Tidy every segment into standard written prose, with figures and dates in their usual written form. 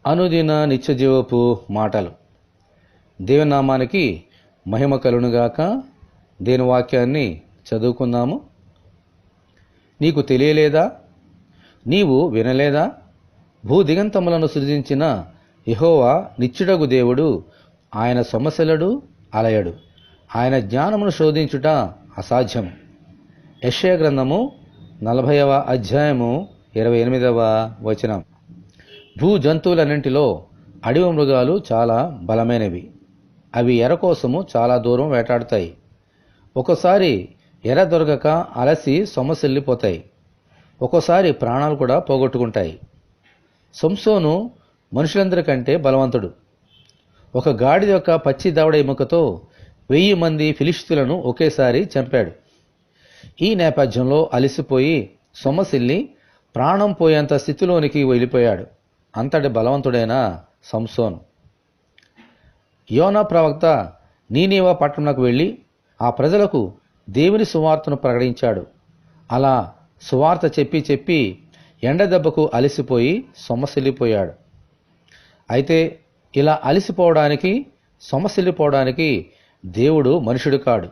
అనుదిన నిత్యజీవపు మాటలు. దేవుని నామానికి మహిమ కలుగునుగాక. దేని వాక్యాన్ని చదువుకుందాము. నీకు తెలియలేదా? నీవు వినలేదా? భూదిగంతములను సృజించిన యెహోవా నిత్యుడగు దేవుడు. ఆయన సొమ్మసిల్లడు, అలయడు. ఆయన జ్ఞానమును శోధించుట అసాధ్యం. యెషయా గ్రంథము 40వ అధ్యాయము 28వ వచనం. భూ జంతువులన్నింటిలో అడవి మృగాలు చాలా బలమైనవి. అవి ఎర కోసము చాలా దూరం వేటాడుతాయి. ఒక్కోసారి ఎర దొరకక అలసి సొమ్మసిల్లిపోతాయి. ఒక్కోసారి ప్రాణాలు కూడా పోగొట్టుకుంటాయి. సంసోను మనుషులందరికంటే బలవంతుడు. ఒక గాడిద యొక్క పచ్చి దవడ ఎముకతో 1000 మంది ఫిలిష్తీయులను ఒకేసారి చంపాడు. ఈ నేపథ్యంలో అలసిపోయి సొమ్మసిల్లి ప్రాణం పోయేంత స్థితిలోనికి వెళ్ళిపోయాడు. అంతటి బలవంతుడైన సంసోను. యోనా ప్రవక్త నీనీవా పట్టణంకు వెళ్ళి ఆ ప్రజలకు దేవుని సువార్తను ప్రకటించాడు. అలా సువార్త చెప్పి ఎండదెబ్బకు అలసిపోయి సొమ్మసిల్లిపోయాడు. అయితే ఇలా అలసిపోవడానికి, సొమ్మసిల్లిపోవడానికి దేవుడు మనుషుడు కాడు.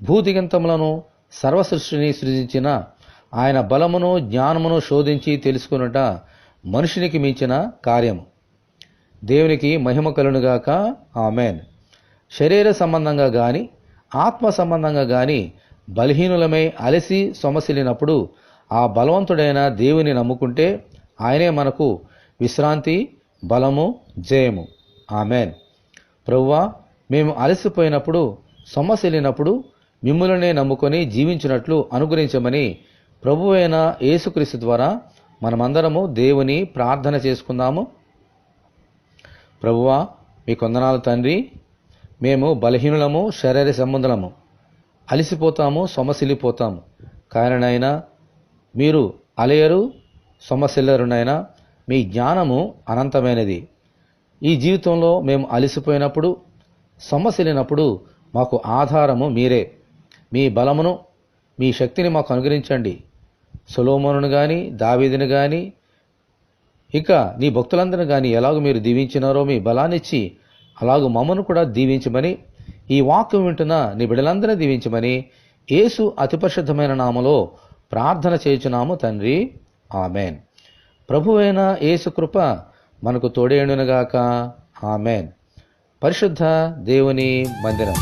భూదిగంతములను సర్వసృష్టిని సృజించిన ఆయన బలమును, జ్ఞానమును శోధించి తెలుసుకొనుట మనుషునికి మించిన కార్యము. దేవునికి మహిమ కలుగునుగాక. ఆమేన్. శరీర సంబంధంగా గాని, ఆత్మ సంబంధంగా గాని బలహీనులమై అలసి సొమ్మసిల్లినప్పుడు ఆ బలవంతుడైన దేవుని నమ్ముకుంటే ఆయనే మనకు విశ్రాంతి, బలము, జయము. ఆమేన్. ప్రభువా, మేము అలసిపోయినప్పుడు, సొమ్మసిల్లినప్పుడు మిమ్ములనే నమ్ముకొని జీవించినట్లు అనుగ్రహించమని ప్రభువైన యేసుక్రీస్తు ద్వారా మనమందరము దేవుని ప్రార్థన చేసుకుందాము. ప్రభువా, మీ కొందనాలు తండ్రి. మేము బలహీనులము, శరీర సంబంధులము, అలసిపోతాము, సొమ్మసిల్లిపోతాము. కారణైనా మీరు అలయరు, సొమ్మసిల్లరునైనా మీ జ్ఞానము అనంతమైనది. ఈ జీవితంలో మేము అలసిపోయినప్పుడు, సొమ్మసిల్లినప్పుడు మాకు ఆధారము మీరే. మీ బలమును, మీ శక్తిని మాకు అనుగ్రహించండి. సొలొమోనును గాని, దావీదును గాని, ఇక నీ భక్తులందరిని గాని ఎలాగో మీరు దీవించినారో మీ బలాన్నిచ్చి అలాగూ మమ్మను కూడా దీవించమని, ఈ వాక్యం వింటున్న నీ బిడ్డలందరినీ దీవించమని యేసు అతి పరిశుద్ధమైన నామములో ప్రార్థన చేయుచున్నాము తండ్రి. ఆమేన్. ప్రభువైన యేసు కృప మనకు తోడేయునుగాక. ఆమేన్. పరిశుద్ధ దేవుని మందిరం.